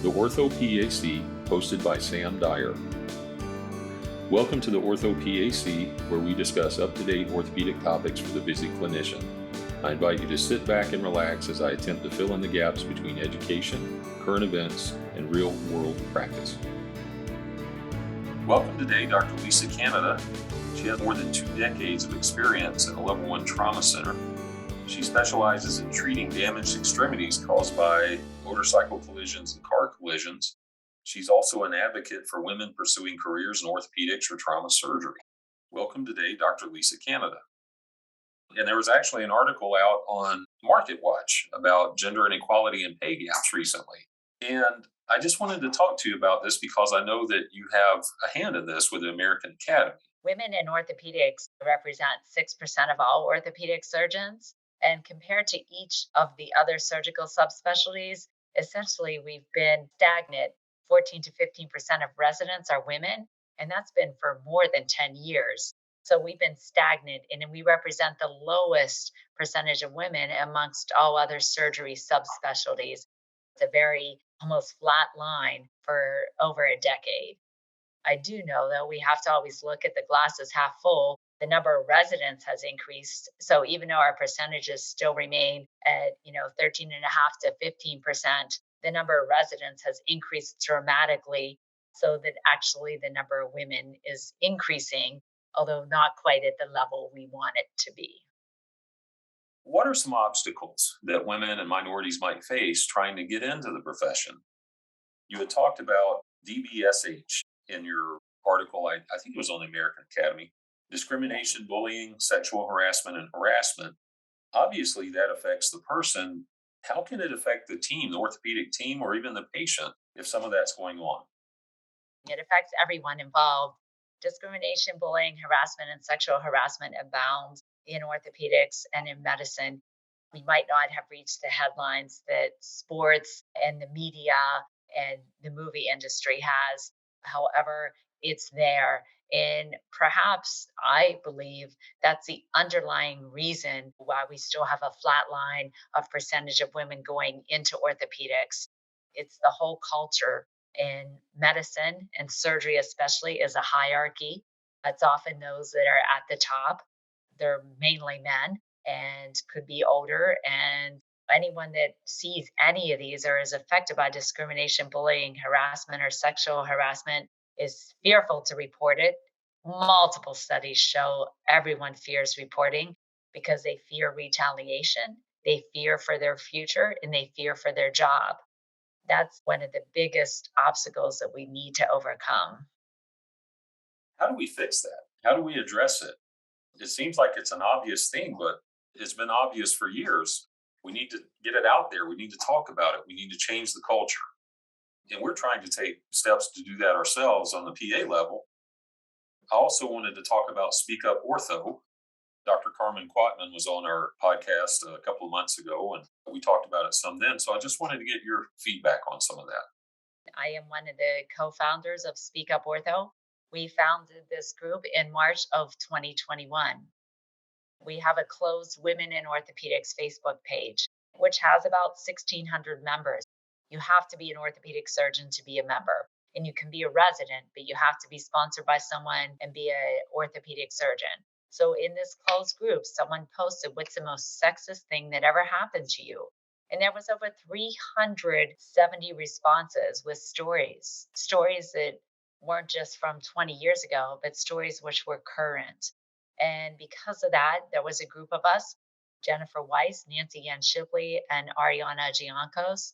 the orthoPAC, hosted by Sam Dyer. Welcome to the orthoPAC, where we discuss up-to-date orthopedic topics for the busy clinician. I invite you to sit back and relax as I attempt to fill in the gaps between education, current events, and real-world practice. Welcome today, Dr. Lisa Cannada. She has more than 2 decades of experience in a level 1 trauma center. She specializes in treating damaged extremities caused by motorcycle collisions and car collisions. She's also an advocate for women pursuing careers in orthopedics or trauma surgery. Welcome today, Dr. Lisa Cannada. And there was actually an article out on Market Watch about gender inequality and pay gaps recently. And I just wanted to talk to you about this because I know that you have a hand in this with the American Academy. Women in orthopedics represent 6% of all orthopedic surgeons. And compared to each of the other surgical subspecialties, essentially we've been stagnant. 14 to 15% of residents are women, and that's been for more than 10 years. So we've been stagnant, and we represent the lowest percentage of women amongst all other surgery subspecialties. It's a very almost flat line for over a decade. I do know, though, we have to always look at the glass as half full. The number of residents has increased. So even though our percentages still remain at, 13.5 to 15%, the number of residents has increased dramatically so that actually the number of women is increasing, although not quite at the level we want it to be. What are some obstacles that women and minorities might face trying to get into the profession? You had talked about DBSH in your article, I think it was on the American Academy. Discrimination, bullying, sexual harassment, and harassment. Obviously, that affects the person. How can it affect the team, the orthopedic team, or even the patient if some of that's going on? It affects everyone involved. Discrimination, bullying, harassment, and sexual harassment abound in orthopedics and in medicine. We might not have reached the headlines that sports and the media and the movie industry has. However, it's there. And perhaps I believe that's the underlying reason why we still have a flat line of percentage of women going into orthopedics. It's the whole culture in medicine and surgery, especially, is a hierarchy. It's often those that are at the top. They're mainly men and could be older. And anyone that sees any of these or is affected by discrimination, bullying, harassment, or sexual harassment is fearful to report it. Multiple studies show everyone fears reporting because they fear retaliation, they fear for their future, and they fear for their job. That's one of the biggest obstacles that we need to overcome. How do we fix that? How do we address it? It seems like it's an obvious thing, but it's been obvious for years. We need to get it out there. We need to talk about it. We need to change the culture. And we're trying to take steps to do that ourselves on the PA level. I also wanted to talk about Speak Up Ortho. Dr. Carmen Quatman was on our podcast a couple of months ago, and we talked about it some then. So I just wanted to get your feedback on some of that. I am one of the co-founders of Speak Up Ortho. We founded this group in March of 2021. We have a closed Women in Orthopedics Facebook page, which has about 1,600 members. You have to be an orthopedic surgeon to be a member. And you can be a resident, but you have to be sponsored by someone and be an orthopedic surgeon. So in this closed group, someone posted, what's the most sexist thing that ever happened to you? And there was over 370 responses with stories that weren't just from 20 years ago, but stories which were current. And because of that, there was a group of us, Jennifer Weiss, Nancy Ann Shipley, and Ariana Giancos,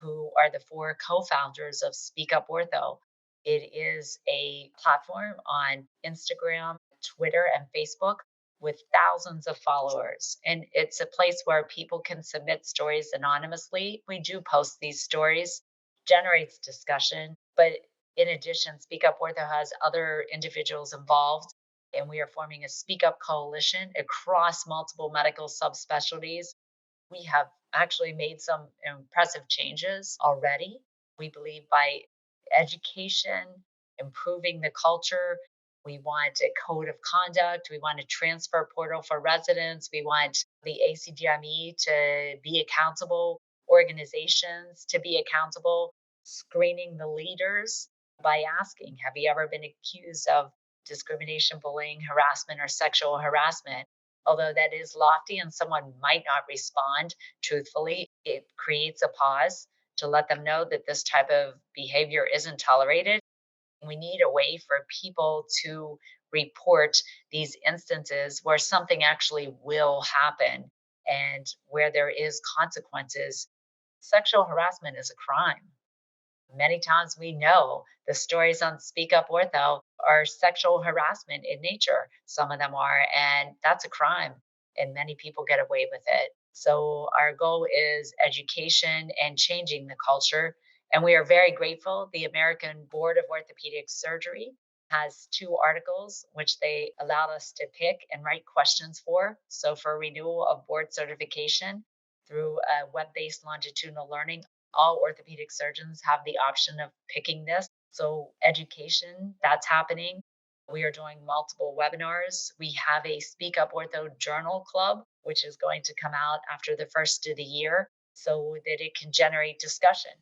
who are the 4 co-founders of Speak Up Ortho. It is a platform on Instagram, Twitter, and Facebook with thousands of followers. And it's a place where people can submit stories anonymously. We do post these stories, generates discussion. But in addition, Speak Up Ortho has other individuals involved, and we are forming a Speak Up coalition across multiple medical subspecialties. We have actually made some impressive changes already. We believe by education, improving the culture, we want a code of conduct. We want a transfer portal for residents. We want the ACGME to be accountable, organizations to be accountable. screening the leaders by asking, have you ever been accused of discrimination, bullying, harassment, or sexual harassment? Although that is lofty and someone might not respond truthfully, it creates a pause to let them know that this type of behavior isn't tolerated. We need a way for people to report these instances where something actually will happen and where there is consequences. Sexual harassment is a crime. Many times we know the stories on Speak Up Ortho are sexual harassment in nature. Some of them are, and that's a crime, and many people get away with it. So, our goal is education and changing the culture. And we are very grateful. The American Board of Orthopedic Surgery has two articles which they allowed us to pick and write questions for. So, for renewal of board certification through a web based longitudinal learning, all orthopedic surgeons have the option of picking this. So, education, that's happening. We are doing multiple webinars. We have a Speak Up Ortho Journal Club, which is going to come out after the first of the year so that it can generate discussion.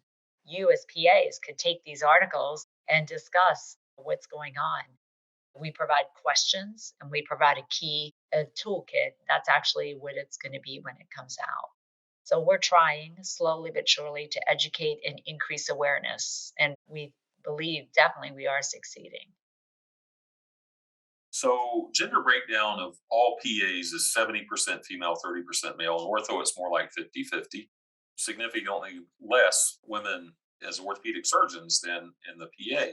You, as PAs, could take these articles and discuss what's going on. We provide questions and we provide a toolkit. That's actually what it's going to be when it comes out. So we're trying slowly but surely to educate and increase awareness. And we believe definitely we are succeeding. So, gender breakdown of all PAs is 70% female, 30% male. In ortho, it's more like 50-50. Significantly less women as orthopedic surgeons than in the PA.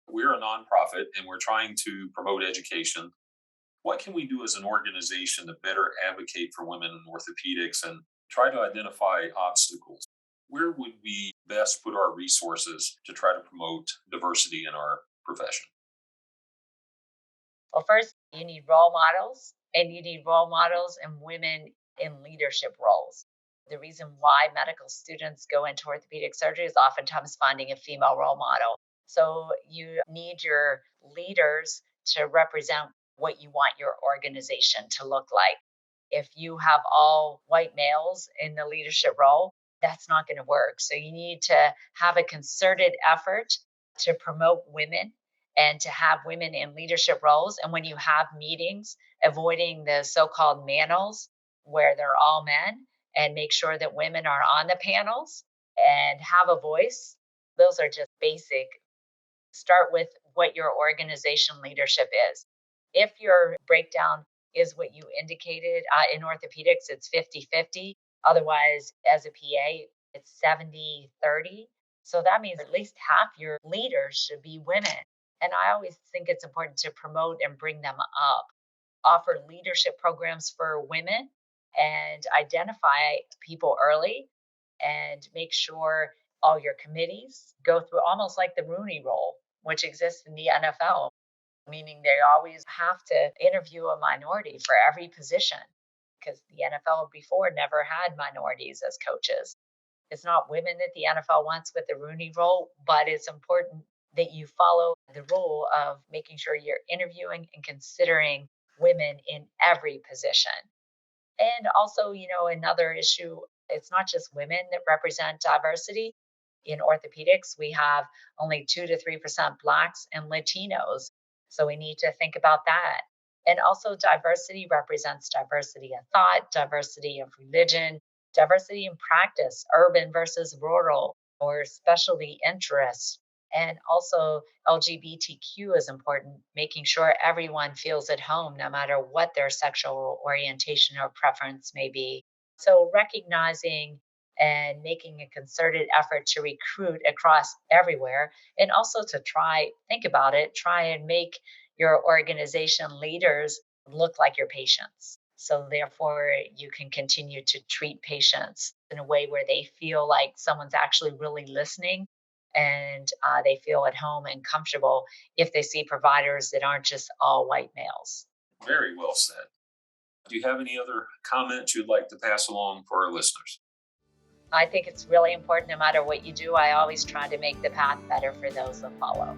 We're a nonprofit and we're trying to promote education. What can we do as an organization to better advocate for women in orthopedics and try to identify obstacles? Where would we best put our resources to try to promote diversity in our profession? Well, first, you need role models, and you need role models and women in leadership roles. The reason why medical students go into orthopedic surgery is oftentimes finding a female role model. So you need your leaders to represent what you want your organization to look like. If you have all white males in the leadership role, that's not going to work. So you need to have a concerted effort to promote women and to have women in leadership roles. And when you have meetings, avoiding the so called manels where they're all men, and make sure that women are on the panels and have a voice. Those are just basic. Start with what your organization leadership is. If your breakdown is what you indicated in orthopedics, it's 50-50. Otherwise, as a PA, it's 70-30. So that means at least half your leaders should be women. And I always think it's important to promote and bring them up. Offer leadership programs for women and identify people early and make sure all your committees go through almost like the Rooney Rule, which exists in the NFL, meaning they always have to interview a minority for every position because the NFL before never had minorities as coaches. It's not women that the NFL wants with the Rooney Rule, but it's important that you follow the rule of making sure you're interviewing and considering women in every position. And also, another issue, it's not just women that represent diversity. In orthopedics, we have only 2 to 3% Blacks and Latinos. So we need to think about that. And also, diversity represents diversity of thought, diversity of religion, diversity in practice, urban versus rural, or specialty interests. And also, LGBTQ is important, making sure everyone feels at home no matter what their sexual orientation or preference may be. So, recognizing and making a concerted effort to recruit across everywhere, and also to think about it, try and make your organization leaders look like your patients. So, therefore, you can continue to treat patients in a way where they feel like someone's actually really listening and they feel at home and comfortable if they see providers that aren't just all white males. Very well said. Do you have any other comments you'd like to pass along for our listeners? I think it's really important no matter what you do. I always try to make the path better for those that follow.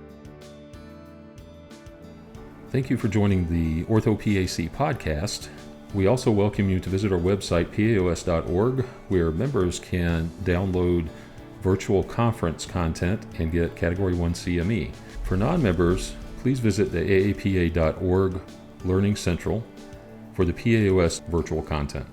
Thank you for joining the orthoPAC podcast. We also welcome you to visit our website, paos.org, where members can download virtual conference content and get Category 1 CME. For non-members, please visit the aapa.org Learning Central for the PAOS virtual content.